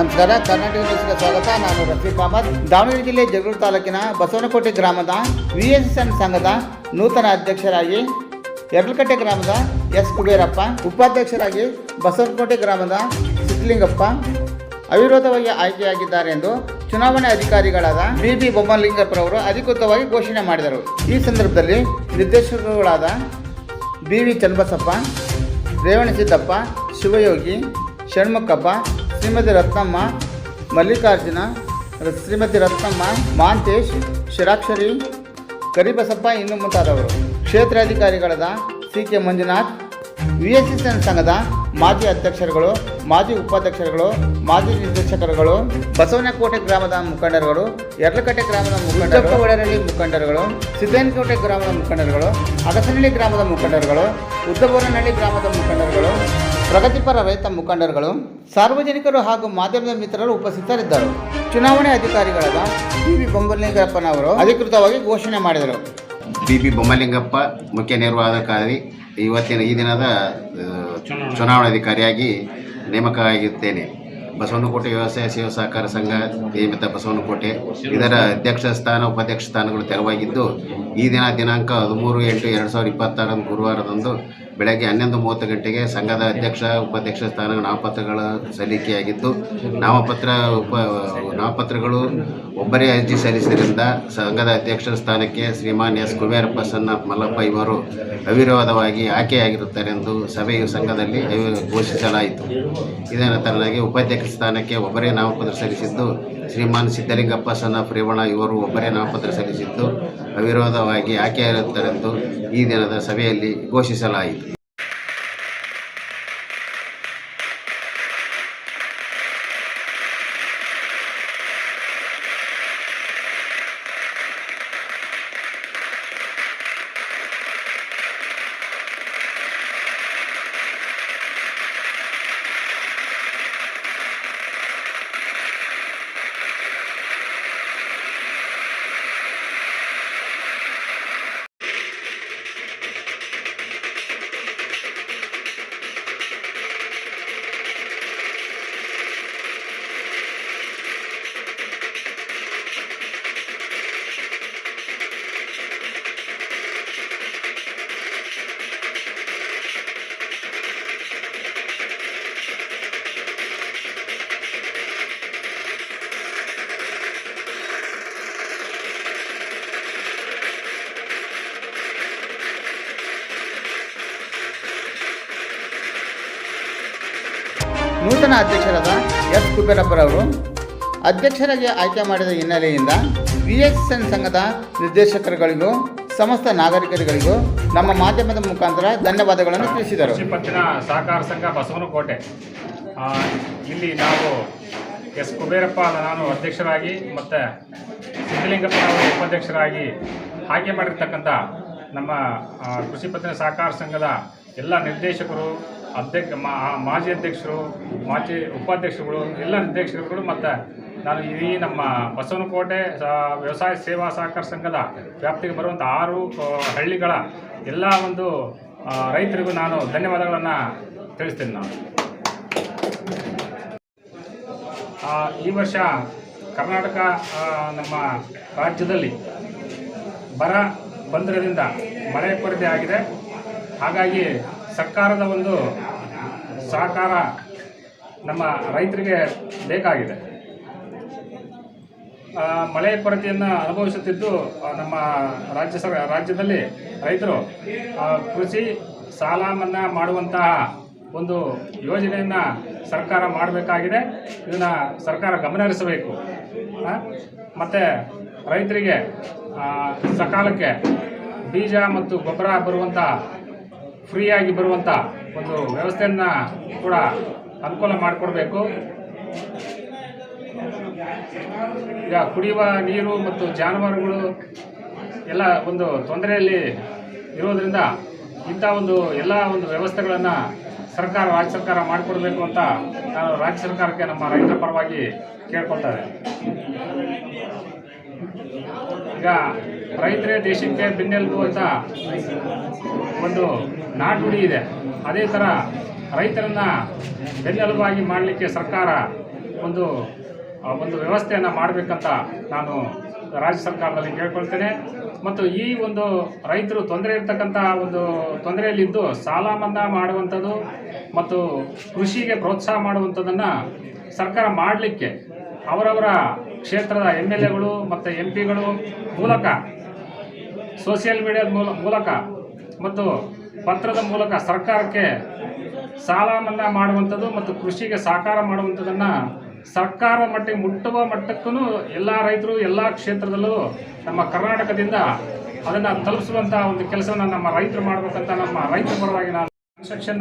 ನಮಸ್ಕಾರ, ಕರ್ನಾಟಕ ನ್ಯೂಸ್ಗೆ ಸ್ವಾಗತ. ನಾನು ರಫೀಕ್ ಅಹಮದ್. ದಾವಣಗೆರೆ ಜಿಲ್ಲೆ ಜಗಳೂರು ತಾಲೂಕಿನ ಬಸವನಕೋಟೆ ಗ್ರಾಮದ ವಿಎಸ್ಎನ್ ಸಂಘದ ನೂತನ ಅಧ್ಯಕ್ಷರಾಗಿ ಯರ್ಲಕಟ್ಟೆ ಗ್ರಾಮದ ಎಸ್ ಕುಬೇರಪ್ಪ, ಉಪಾಧ್ಯಕ್ಷರಾಗಿ ಬಸವನಕೋಟೆ ಗ್ರಾಮದ ಸಿದ್ಧಲಿಂಗಪ್ಪ ಅವಿರೋಧವಾಗಿ ಆಯ್ಕೆಯಾಗಿದ್ದಾರೆ ಎಂದು ಚುನಾವಣೆ ಅಧಿಕಾರಿಗಳಾದ ಬಿ ಬೊಮ್ಮಲಿಂಗಪ್ಪರವರು ಅಧಿಕೃತವಾಗಿ ಘೋಷಣೆ ಮಾಡಿದರು. ಈ ಸಂದರ್ಭದಲ್ಲಿ ನಿರ್ದೇಶಕರುಗಳಾದ ಬಿ ಚನ್ನಬಸಪ್ಪ, ರೇವಣಸಿದ್ದಪ್ಪ, ಶಿವಯೋಗಿ, ಷಣ್ಮುಖಪ್ಪ, ಶ್ರೀಮತಿ ರತ್ನಮ್ಮ, ಮಲ್ಲಿಕಾರ್ಜುನ, ಶ್ರೀಮತಿ ರತ್ನಮ್ಮ, ಮಾಂತೇಶ್, ಶಿರಾಕ್ಷರಿ, ಕರಿಬಸಪ್ಪ ಇನ್ನು ಮುಂತಾದವರು. ಕ್ಷೇತ್ರಾಧಿಕಾರಿಗಳಾದ ಸಿ.ಕೆ. ಮಂಜುನಾಥ್, ವಿಎಸ್ಎನ್ ಸಂಘದ ಮಾಜಿ ಅಧ್ಯಕ್ಷರುಗಳು, ಮಾಜಿ ಉಪಾಧ್ಯಕ್ಷರುಗಳು, ಮಾಜಿ ನಿರ್ದೇಶಕರುಗಳು, ಬಸವನಕೋಟೆ ಗ್ರಾಮದ ಮುಖಂಡರುಗಳು, ಯರ್ಲಕಟ್ಟೆ ಗ್ರಾಮದ ಮುಖಂಡರು, ಒಳರಳ್ಳಿ ಮುಖಂಡರುಗಳು, ಸಿದ್ದನಕೋಟೆ ಗ್ರಾಮದ ಮುಖಂಡರುಗಳು, ಅಗಸನಹಳ್ಳಿ ಗ್ರಾಮದ ಮುಖಂಡರುಗಳು, ಉದ್ದಬೋರನಹಳ್ಳಿ ಗ್ರಾಮದ ಮುಖಂಡರುಗಳು, ಪ್ರಗತಿಪರ ರೈತ ಮುಖಂಡರುಗಳು, ಸಾರ್ವಜನಿಕರು ಹಾಗೂ ಮಾಧ್ಯಮದ ಮಿತ್ರರು ಉಪಸ್ಥಿತರಿದ್ದರು. ಚುನಾವಣೆ ಅಧಿಕಾರಿಗಳಾದ ಬಿ ಬೊಮ್ಮಲಿಂಗಪ್ಪನವರು ಅಧಿಕೃತವಾಗಿ ಘೋಷಣೆ ಮಾಡಿದರು. ಬಿ ಬೊಮ್ಮಲಿಂಗಪ್ಪ ಮುಖ್ಯ ನಿರ್ವಾಹಕಾರಿ ಈ ದಿನದ ಚುನಾವಣಾಧಿಕಾರಿಯಾಗಿ ನೇಮಕ ಆಗಿರುತ್ತೇನೆ. ಬಸವನಕೋಟೆ ವ್ಯವಸಾಯ ಸೇವಾ ಸಹಕಾರ ಸಂಘ ನಿಯಮಿತ ಬಸವನಕೋಟೆ ಇದರ ಅಧ್ಯಕ್ಷ ಸ್ಥಾನ, ಉಪಾಧ್ಯಕ್ಷ ಸ್ಥಾನಗಳು ತೆರವಾಗಿದ್ದು, ಈ ದಿನಾಂಕ 13/8/2026 ಗುರುವಾರದಂದು ಬೆಳಗ್ಗೆ 11:30 ಗಂಟೆಗೆ ಸಂಘದ ಅಧ್ಯಕ್ಷ, ಉಪಾಧ್ಯಕ್ಷ ಸ್ಥಾನ ನಾಮಪತ್ರಗಳ ಸಲ್ಲಿಕೆಯಾಗಿದ್ದು, ನಾಮಪತ್ರಗಳು ಒಬ್ಬರೇ ಅರ್ಜಿ ಸಲ್ಲಿಸಿದ್ದರಿಂದ ಸಂಘದ ಅಧ್ಯಕ್ಷರ ಸ್ಥಾನಕ್ಕೆ ಶ್ರೀಮಾನ್ ಎಸ್ ಕುಬೇರಪ್ಪ ಸಣ್ಣ ಮಲ್ಲಪ್ಪ ಇವರು ಅವಿರೋಧವಾಗಿ ಆಯ್ಕೆಯಾಗಿರುತ್ತಾರೆಂದು ಸಭೆಯು ಸಂಘದಲ್ಲಿ ಘೋಷಿಸಲಾಯಿತು. ಇದರ ತರನಾಗಿ ಉಪಾಧ್ಯಕ್ಷ ಸ್ಥಾನಕ್ಕೆ ಒಬ್ಬರೇ ನಾಮಪತ್ರ ಸಲ್ಲಿಸಿದ್ದು, ಶ್ರೀಮಾನ್ ಸಿದ್ಧಲಿಂಗಪ್ಪ ಸಣ್ಣ ರೇವಣ ಇವರು ಒಬ್ಬರೇ ನಾಮಪತ್ರ ಸಲ್ಲಿಸಿದ್ದು ಅವಿರೋಧವಾಗಿ ಆಯ್ಕೆಯಾಗಿರುತ್ತಾರೆಂದು ಈ ದಿನದ ಸಭೆಯಲ್ಲಿ ಘೋಷಿಸಲಾಯಿತು. ನೂತನ ಅಧ್ಯಕ್ಷರಾದ ಎಸ್ ಕುಬೇರಪ್ಪರವರು ಅಧ್ಯಕ್ಷರಾಗಿ ಆಯ್ಕೆ ಮಾಡಿದ ಹಿನ್ನೆಲೆಯಿಂದ ವಿಎಸ್ಎನ್ ಸಂಘದ ನಿರ್ದೇಶಕರುಗಳಿಗೂ ಸಮಸ್ತ ನಾಗರಿಕರಿಗಳಿಗೂ ನಮ್ಮ ಮಾಧ್ಯಮದ ಮುಖಾಂತರ ಧನ್ಯವಾದಗಳನ್ನು ತಿಳಿಸಿದರು. ಕೃಷಿ ಪತ್ತಿನ ಸಹಕಾರ ಸಂಘ ಬಸವನಕೋಟೆ ಇಲ್ಲಿ ನಾವು ಎಸ್ ಕುಬೇರಪ್ಪ ನಾನು ಅಧ್ಯಕ್ಷರಾಗಿ ಮತ್ತು ಸಿದ್ಧಲಿಂಗಪ್ಪ ಉಪಾಧ್ಯಕ್ಷರಾಗಿ ಆಯ್ಕೆ ಮಾಡಿರ್ತಕ್ಕಂಥ ನಮ್ಮ ಕೃಷಿ ಪತ್ತಿನ ಸಹಕಾರ ಸಂಘದ ಎಲ್ಲ ನಿರ್ದೇಶಕರು, ಮಾಜಿ ಅಧ್ಯಕ್ಷರು, ಮಾಜಿ ಉಪಾಧ್ಯಕ್ಷರುಗಳು, ಎಲ್ಲ ನಿರ್ದೇಶಕರುಗಳು ಮತ್ತು ನಾನು ಈ ನಮ್ಮ ಬಸವನಕೋಟೆ ವ್ಯವಸಾಯ ಸೇವಾ ಸಹಕಾರ ಸಂಘದ ವ್ಯಾಪ್ತಿಗೆ ಬರುವಂಥ 6 ಹಳ್ಳಿಗಳ ಎಲ್ಲ ಒಂದು ರೈತರಿಗೂ ನಾನು ಧನ್ಯವಾದಗಳನ್ನು ತಿಳಿಸ್ತೀನಿ. ನಾನು ಈ ವರ್ಷ ಕರ್ನಾಟಕ ನಮ್ಮ ರಾಜ್ಯದಲ್ಲಿ ಬರ ಬಂದಿರೋದ್ರಿಂದ ಮಳೆ ಕೊರತೆ ಆಗಿದೆ. ಹಾಗಾಗಿ ಸರ್ಕಾರದ ಒಂದು ಸಹಕಾರ ನಮ್ಮ ರೈತರಿಗೆ ಬೇಕಾಗಿದೆ. ಮಳೆ ಕೊರತೆಯನ್ನು ಅನುಭವಿಸುತ್ತಿದ್ದು ನಮ್ಮ ರಾಜ್ಯದಲ್ಲಿ ರೈತರು ಕೃಷಿ ಸಾಲ ಮನ್ನಾ ಮಾಡುವಂತಹ ಒಂದು ಯೋಜನೆಯನ್ನು ಸರ್ಕಾರ ಮಾಡಬೇಕಾಗಿದೆ. ಇದನ್ನು ಸರ್ಕಾರ ಗಮನಹರಿಸಬೇಕು. ಮತ್ತು ರೈತರಿಗೆ ಸಕಾಲಕ್ಕೆ ಬೀಜ ಮತ್ತು ಗೊಬ್ಬರ ಬರುವಂಥ ಫ್ರೀಯಾಗಿ ಬರುವಂಥ ಒಂದು ವ್ಯವಸ್ಥೆಯನ್ನು ಕೂಡ ಅನುಕೂಲ ಮಾಡಿಕೊಡ್ಬೇಕು. ಈಗ ಕುಡಿಯುವ ನೀರು ಮತ್ತು ಜಾನುವಾರುಗಳು ಎಲ್ಲ ಒಂದು ತೊಂದರೆಯಲ್ಲಿ ಇರೋದರಿಂದ ಇಂಥ ಒಂದು ಎಲ್ಲ ಒಂದು ವ್ಯವಸ್ಥೆಗಳನ್ನು ರಾಜ್ಯ ಸರ್ಕಾರ ಮಾಡಿಕೊಡ್ಬೇಕು ಅಂತ ನಾನು ರಾಜ್ಯ ಸರ್ಕಾರಕ್ಕೆ ನಮ್ಮ ರೈತರ ಪರವಾಗಿ ಕೇಳ್ಕೊಳ್ತಾರೆ. ಈಗ ರೈತರೇ ದೇಶಕ್ಕೆ ಬೆನ್ನೆಲುಬು ಅಂತ ಒಂದು ನಾಟುಡಿ ಇದೆ. ಅದೇ ಥರ ರೈತರನ್ನು ಬೆನ್ನೆಲುಬಾಗಿ ಮಾಡಲಿಕ್ಕೆ ಸರ್ಕಾರ ಒಂದು ವ್ಯವಸ್ಥೆಯನ್ನು ಮಾಡಬೇಕಂತ ನಾನು ರಾಜ್ಯ ಸರ್ಕಾರದಲ್ಲಿ ಕೇಳ್ಕೊಳ್ತೇನೆ. ಮತ್ತು ಈ ಒಂದು ರೈತರು ತೊಂದರೆ ಇರ್ತಕ್ಕಂಥ ಒಂದು ತೊಂದರೆಯಲ್ಲಿದ್ದು ಸಾಲ ಮನ್ನಾ ಮಾಡುವಂಥದ್ದು ಮತ್ತು ಕೃಷಿಗೆ ಪ್ರೋತ್ಸಾಹ ಮಾಡುವಂಥದ್ದನ್ನು ಸರ್ಕಾರ ಮಾಡಲಿಕ್ಕೆ ಅವರವರ ಕ್ಷೇತ್ರದ MLAಗಳು ಮತ್ತು MP ಗಳು ಮೂಲಕ, ಸೋಷಿಯಲ್ ಮೀಡಿಯಾದ ಮೂಲಕ ಮತ್ತು ಪತ್ರದ ಮೂಲಕ ಸರ್ಕಾರಕ್ಕೆ ಸಾಲ ಮನ್ನಾ ಮಾಡುವಂಥದ್ದು ಮತ್ತು ಕೃಷಿಗೆ ಸಹಕಾರ ಮಾಡುವಂಥದ್ದನ್ನು ಸರ್ಕಾರ ಮಟ್ಟಿಗೆ ಮುಟ್ಟುವ ಮಟ್ಟಕ್ಕೂ ಎಲ್ಲ ರೈತರು ಎಲ್ಲ ಕ್ಷೇತ್ರದಲ್ಲೂ ನಮ್ಮ ಕರ್ನಾಟಕದಿಂದ ಅದನ್ನು ತಲುಪಿಸುವಂಥ ಒಂದು ಕೆಲಸವನ್ನು ನಮ್ಮ ರೈತರು ಮಾಡಬೇಕಂತ ನಮ್ಮ ರೈತರ ಪರವಾಗಿ ನಾನು ಸೆಕ್ಷನ್